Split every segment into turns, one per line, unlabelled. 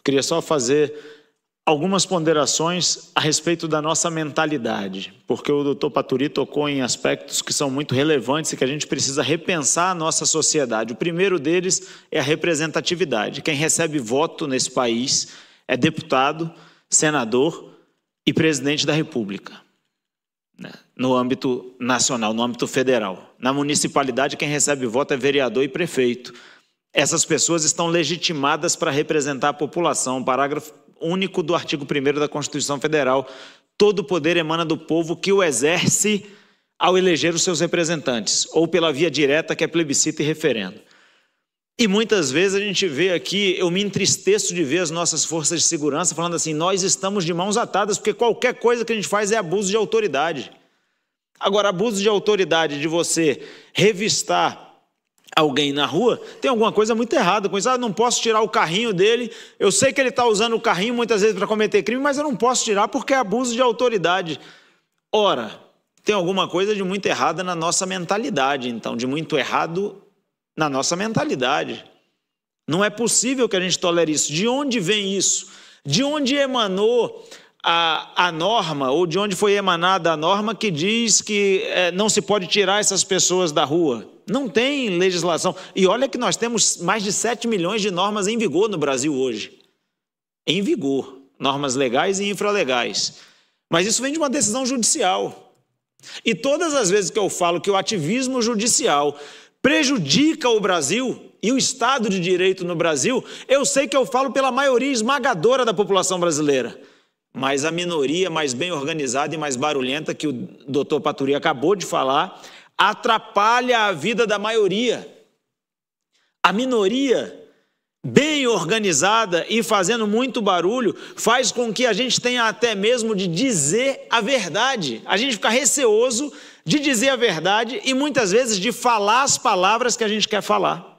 queria só fazer algumas ponderações a respeito da nossa mentalidade, porque o doutor Paturi tocou em aspectos que são muito relevantes e que a gente precisa repensar a nossa sociedade. O primeiro deles é a representatividade. Quem recebe voto nesse país é deputado, senador e presidente da República, né? No âmbito nacional, no âmbito federal. Na municipalidade, quem recebe voto é vereador e prefeito. Essas pessoas estão legitimadas para representar a população. Parágrafo único do artigo 1º da Constituição Federal. Todo poder emana do povo que o exerce ao eleger os seus representantes, ou pela via direta, que é plebiscito e referendo. E muitas vezes a gente vê aqui, eu me entristeço de ver as nossas forças de segurança falando assim, nós estamos de mãos atadas, porque qualquer coisa que a gente faz é abuso de autoridade. Agora, abuso de autoridade de você revistar alguém na rua, tem alguma coisa muito errada com isso. Ah, não posso tirar o carrinho dele, eu sei que ele está usando o carrinho muitas vezes para cometer crime, mas eu não posso tirar porque é abuso de autoridade. Ora, tem alguma coisa de muito errada na nossa mentalidade, então, de muito errado na nossa mentalidade. Não é possível que a gente tolere isso. De onde vem isso? De onde emanou a norma, ou de onde foi emanada a norma que diz que não se pode tirar essas pessoas da rua? Não tem legislação. E olha que nós temos mais de 7 milhões de normas em vigor no Brasil hoje. Em vigor. Normas legais e infralegais. Mas isso vem de uma decisão judicial. E todas as vezes que eu falo que o ativismo judicial prejudica o Brasil e o Estado de Direito no Brasil, eu sei que eu falo pela maioria esmagadora da população brasileira. Mas a minoria mais bem organizada e mais barulhenta, que o doutor Paturi acabou de falar, atrapalha a vida da maioria. A minoria, bem organizada e fazendo muito barulho, faz com que a gente tenha até mesmo de dizer a verdade. A gente fica receoso de dizer a verdade e muitas vezes de falar as palavras que a gente quer falar.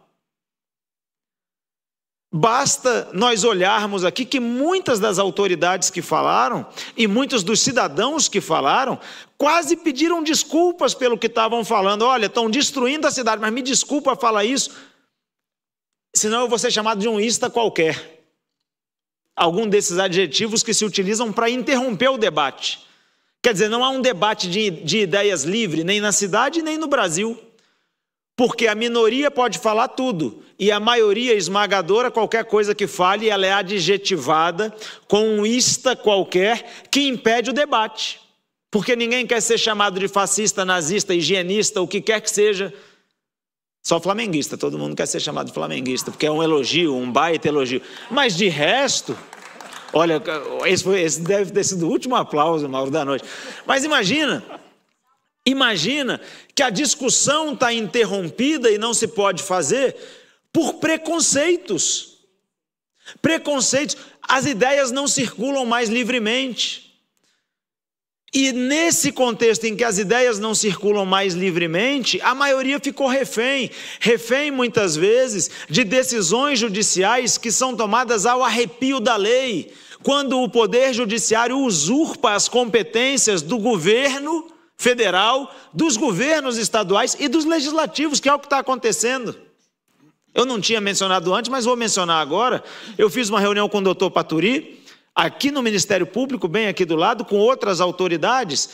Basta nós olharmos aqui que muitas das autoridades que falaram e muitos dos cidadãos que falaram quase pediram desculpas pelo que estavam falando. Olha, estão destruindo a cidade, mas me desculpa falar isso, senão eu vou ser chamado de um ista qualquer. Algum desses adjetivos que se utilizam para interromper o debate. Quer dizer, não há um debate de ideias livre, nem na cidade, nem no Brasil. Porque a minoria pode falar tudo, e a maioria esmagadora, qualquer coisa que fale, ela é adjetivada com um ista qualquer que impede o debate. Porque ninguém quer ser chamado de fascista, nazista, higienista, o que quer que seja. Só flamenguista, todo mundo quer ser chamado de flamenguista, porque é um elogio, um baita elogio. Mas de resto, olha, esse deve ter sido o último aplauso, Mauro, da noite. Mas imagina que a discussão está interrompida e não se pode fazer por preconceitos. Preconceitos. As ideias não circulam mais livremente. E nesse contexto em que as ideias não circulam mais livremente, a maioria ficou refém. Refém, muitas vezes, de decisões judiciais que são tomadas ao arrepio da lei, quando o poder judiciário usurpa as competências do governo federal, dos governos estaduais e dos legislativos, que é o que está acontecendo. Eu não tinha mencionado antes, mas vou mencionar agora. Eu fiz uma reunião com o doutor Paturi, aqui no Ministério Público, bem aqui do lado, com outras autoridades,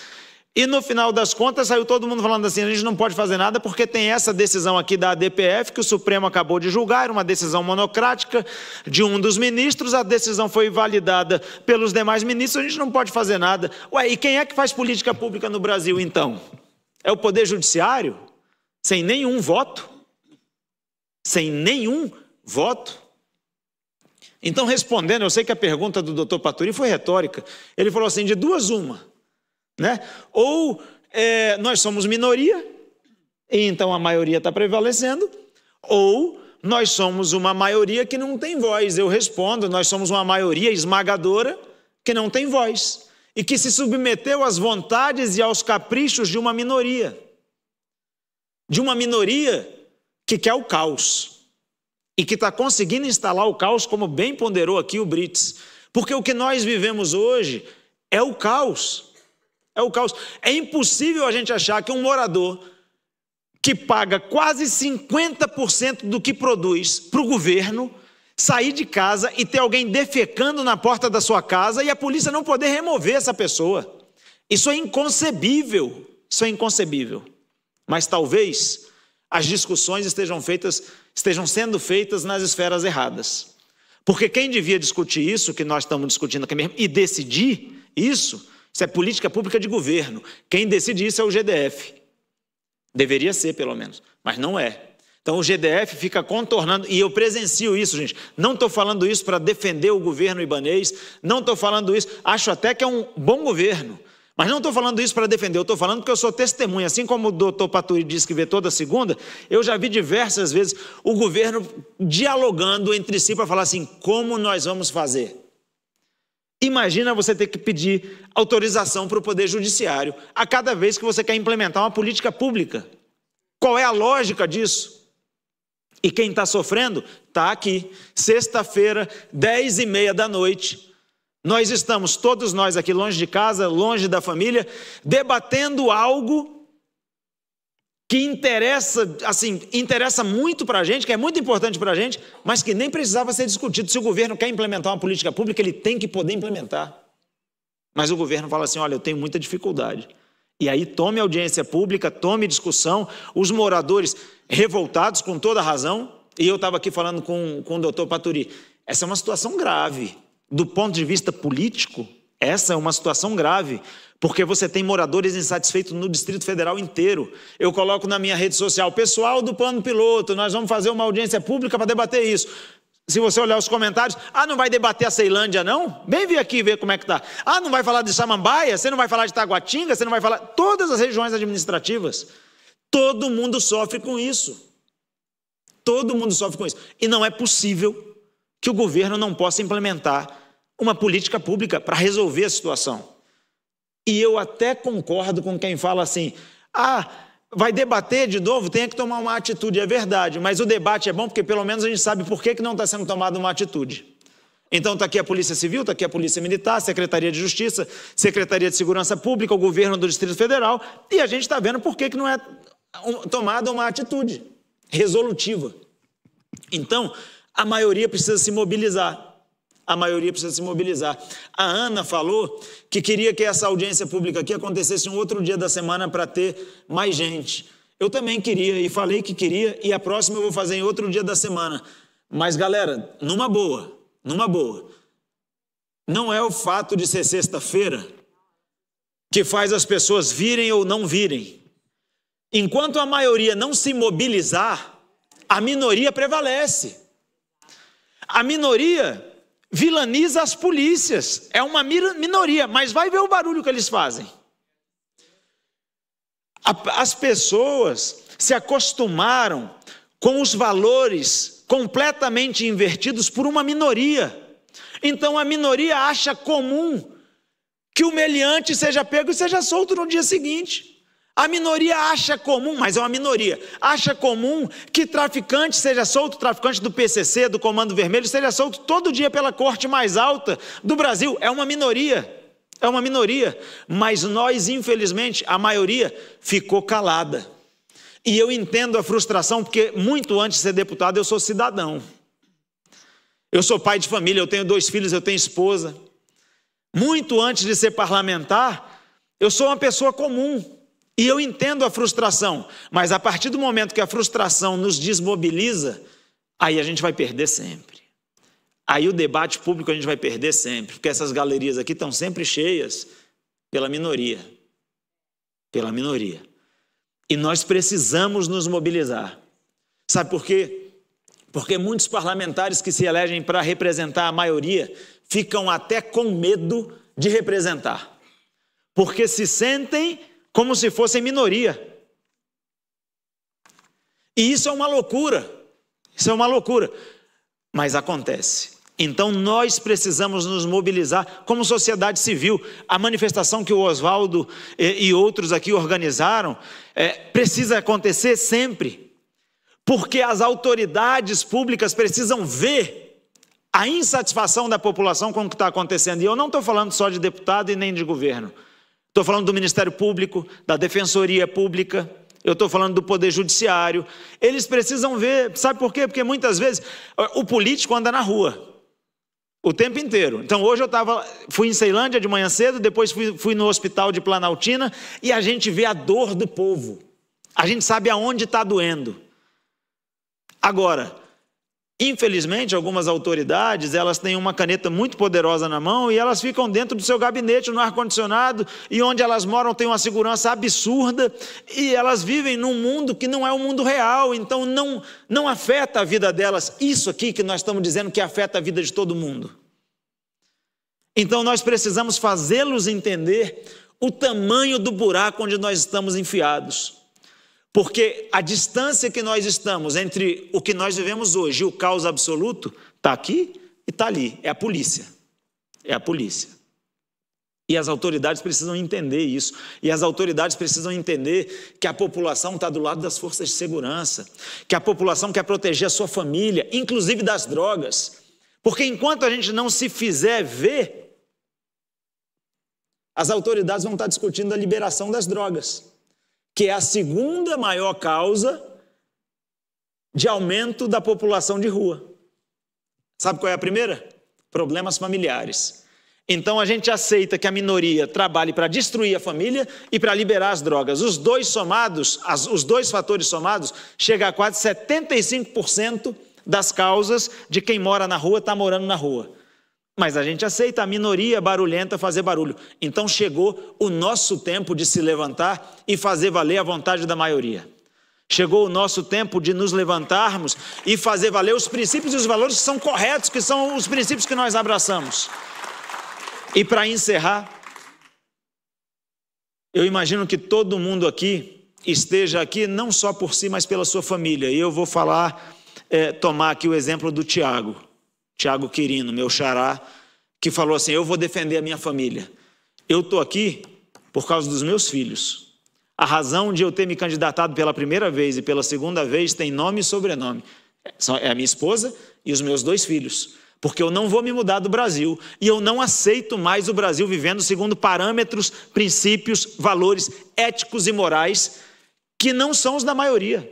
e no final das contas saiu todo mundo falando assim, a gente não pode fazer nada porque tem essa decisão aqui da ADPF que o Supremo acabou de julgar, era uma decisão monocrática de um dos ministros, a decisão foi validada pelos demais ministros, a gente não pode fazer nada. Ué, e quem é que faz política pública no Brasil então? É o Poder Judiciário? Sem nenhum voto? Sem nenhum voto? Então, respondendo, eu sei que a pergunta do doutor Paturi foi retórica, ele falou assim, de duas uma, né? Ou nós somos minoria, e então a maioria está prevalecendo, ou nós somos uma maioria que não tem voz. Eu respondo, nós somos uma maioria esmagadora que não tem voz, e que se submeteu às vontades e aos caprichos de uma minoria que quer o caos, e que está conseguindo instalar o caos, como bem ponderou aqui o Brits, porque o que nós vivemos hoje é o caos. É o caos. É impossível a gente achar que um morador que paga quase 50% do que produz para o governo sair de casa e ter alguém defecando na porta da sua casa e a polícia não poder remover essa pessoa. Isso é inconcebível, isso é inconcebível. Mas talvez as discussões estejam sendo feitas nas esferas erradas. Porque quem devia discutir isso que nós estamos discutindo aqui mesmo e decidir isso é política pública de governo. Quem decide isso é o GDF. Deveria ser, pelo menos, mas não é. Então o GDF fica contornando, e eu presencio isso, gente. Não estou falando isso para defender o governo ibanês, não estou falando isso, acho até que é um bom governo, mas não estou falando isso para defender, eu estou falando porque eu sou testemunha. Assim como o doutor Paturi diz que vê toda segunda, eu já vi diversas vezes o governo dialogando entre si para falar assim, como nós vamos fazer? Imagina você ter que pedir autorização para o Poder Judiciário a cada vez que você quer implementar uma política pública. Qual é a lógica disso? E quem está sofrendo está aqui. Sexta-feira, 10h30 da noite. Nós estamos, todos nós aqui, longe de casa, longe da família, debatendo algo que interessa muito para a gente, que é muito importante para a gente, mas que nem precisava ser discutido. Se o governo quer implementar uma política pública, ele tem que poder implementar. Mas o governo fala assim, olha, eu tenho muita dificuldade. E aí tome audiência pública, tome discussão, os moradores revoltados com toda a razão, e eu estava aqui falando com o doutor Paturi, essa é uma situação grave, do ponto de vista político, essa é uma situação grave, porque você tem moradores insatisfeitos no Distrito Federal inteiro. Eu coloco na minha rede social, pessoal do plano piloto, nós vamos fazer uma audiência pública para debater isso. Se você olhar os comentários, não vai debater a Ceilândia não? Vem vir aqui ver como é que está. Não vai falar de Samambaia? Você não vai falar de Taguatinga? Você não vai falar... Todas as regiões administrativas. Todo mundo sofre com isso. Todo mundo sofre com isso. E não é possível que o governo não possa implementar uma política pública para resolver a situação. E eu até concordo com quem fala assim, vai debater de novo, tem que tomar uma atitude, é verdade, mas o debate é bom porque pelo menos a gente sabe por que não está sendo tomada uma atitude. Então está aqui a Polícia Civil, está aqui a Polícia Militar, Secretaria de Justiça, Secretaria de Segurança Pública, o Governo do Distrito Federal, e a gente está vendo por que não é tomada uma atitude resolutiva. Então, a maioria precisa se mobilizar. A maioria precisa se mobilizar. A Ana falou que queria que essa audiência pública aqui acontecesse um outro dia da semana para ter mais gente. Eu também queria e falei que queria, e a próxima eu vou fazer em outro dia da semana. Mas, galera, numa boa, não é o fato de ser sexta-feira que faz as pessoas virem ou não virem. Enquanto a maioria não se mobilizar, a minoria prevalece. A minoria vilaniza as polícias, é uma minoria, mas vai ver o barulho que eles fazem. As pessoas se acostumaram com os valores completamente invertidos por uma minoria. Então a minoria acha comum que o meliante seja pego e seja solto no dia seguinte. A minoria acha comum, mas é uma minoria, acha comum que traficante seja solto, traficante do PCC, do Comando Vermelho, seja solto todo dia pela corte mais alta do Brasil. É uma minoria, mas nós, infelizmente, a maioria ficou calada. E eu entendo a frustração, porque muito antes de ser deputado, eu sou cidadão. Eu sou pai de família, eu tenho 2 filhos, eu tenho esposa. Muito antes de ser parlamentar, eu sou uma pessoa comum. E eu entendo a frustração, mas a partir do momento que a frustração nos desmobiliza, aí a gente vai perder sempre. Aí o debate público a gente vai perder sempre, porque essas galerias aqui estão sempre cheias pela minoria. Pela minoria. E nós precisamos nos mobilizar. Sabe por quê? Porque muitos parlamentares que se elegem para representar a maioria ficam até com medo de representar. Porque se sentem como se fossem minoria. E isso é uma loucura. Isso é uma loucura. Mas acontece. Então nós precisamos nos mobilizar como sociedade civil. A manifestação que o Oswaldo e outros aqui organizaram precisa acontecer sempre. Porque as autoridades públicas precisam ver a insatisfação da população com o que está acontecendo. E eu não estou falando só de deputado e nem de governo. Estou falando do Ministério Público, da Defensoria Pública, eu estou falando do Poder Judiciário, eles precisam ver, sabe por quê? Porque muitas vezes o político anda na rua o tempo inteiro. Então hoje fui em Ceilândia de manhã cedo, depois fui no hospital de Planaltina, e a gente vê a dor do povo, a gente sabe aonde está doendo. Agora, infelizmente, algumas autoridades, elas têm uma caneta muito poderosa na mão e elas ficam dentro do seu gabinete, no ar-condicionado, e onde elas moram tem uma segurança absurda, e elas vivem num mundo que não é um mundo real, então não afeta a vida delas. Isso aqui que nós estamos dizendo que afeta a vida de todo mundo. Então nós precisamos fazê-los entender o tamanho do buraco onde nós estamos enfiados. Porque a distância que nós estamos entre o que nós vivemos hoje e o caos absoluto, está aqui e está ali, é a polícia. É a polícia. E as autoridades precisam entender isso. E as autoridades precisam entender que a população está do lado das forças de segurança, que a população quer proteger a sua família, inclusive das drogas. Porque enquanto a gente não se fizer ver, as autoridades vão estar discutindo a liberação das drogas, que é a segunda maior causa de aumento da população de rua. Sabe qual é a primeira? Problemas familiares. Então a gente aceita que a minoria trabalhe para destruir a família e para liberar as drogas. Os dois somados, os dois fatores somados, chega a quase 75% das causas de quem mora na rua está morando na rua. Mas a gente aceita a minoria barulhenta fazer barulho. Então chegou o nosso tempo de se levantar e fazer valer a vontade da maioria. Chegou o nosso tempo de nos levantarmos e fazer valer os princípios e os valores que são corretos, que são os princípios que nós abraçamos. E para encerrar, eu imagino que todo mundo aqui esteja aqui não só por si, mas pela sua família. E eu vou tomar aqui o exemplo do Tiago Quirino, meu xará, que falou assim: eu vou defender a minha família. Eu estou aqui por causa dos meus filhos. A razão de eu ter me candidatado pela primeira vez e pela segunda vez tem nome e sobrenome. É a minha esposa e os meus 2 filhos. Porque eu não vou me mudar do Brasil e eu não aceito mais o Brasil vivendo segundo parâmetros, princípios, valores éticos e morais que não são os da maioria.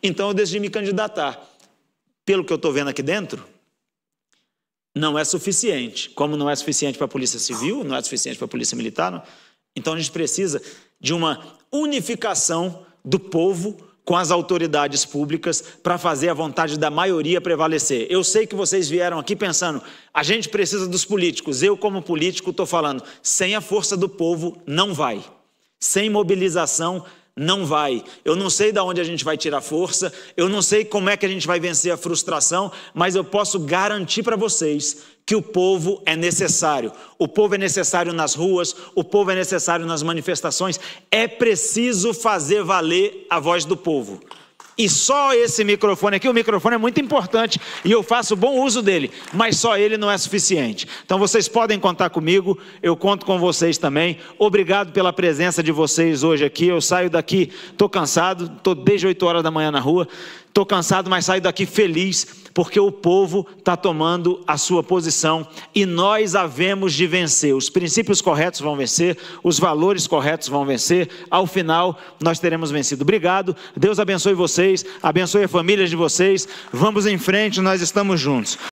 Então eu decidi me candidatar. Pelo que eu estou vendo aqui dentro, não é suficiente. Como não é suficiente para a Polícia Civil, não é suficiente para a Polícia Militar. Não. Então a gente precisa de uma unificação do povo com as autoridades públicas para fazer a vontade da maioria prevalecer. Eu sei que vocês vieram aqui pensando, a gente precisa dos políticos. Eu, como político, estou falando, sem a força do povo não vai. Sem mobilização não vai. Eu não sei de onde a gente vai tirar força, eu não sei como é que a gente vai vencer a frustração, mas eu posso garantir para vocês que o povo é necessário. O povo é necessário nas ruas, o povo é necessário nas manifestações. É preciso fazer valer a voz do povo. E só esse microfone aqui, o microfone é muito importante e eu faço bom uso dele, mas só ele não é suficiente. Então vocês podem contar comigo, eu conto com vocês também. Obrigado pela presença de vocês hoje aqui. Eu saio daqui, estou cansado, estou desde 8 horas da manhã na rua, estou cansado, mas saio daqui feliz, porque o povo está tomando a sua posição e nós havemos de vencer. Os princípios corretos vão vencer, os valores corretos vão vencer. Ao final, nós teremos vencido. Obrigado, Deus abençoe vocês, abençoe a família de vocês. Vamos em frente, nós estamos juntos.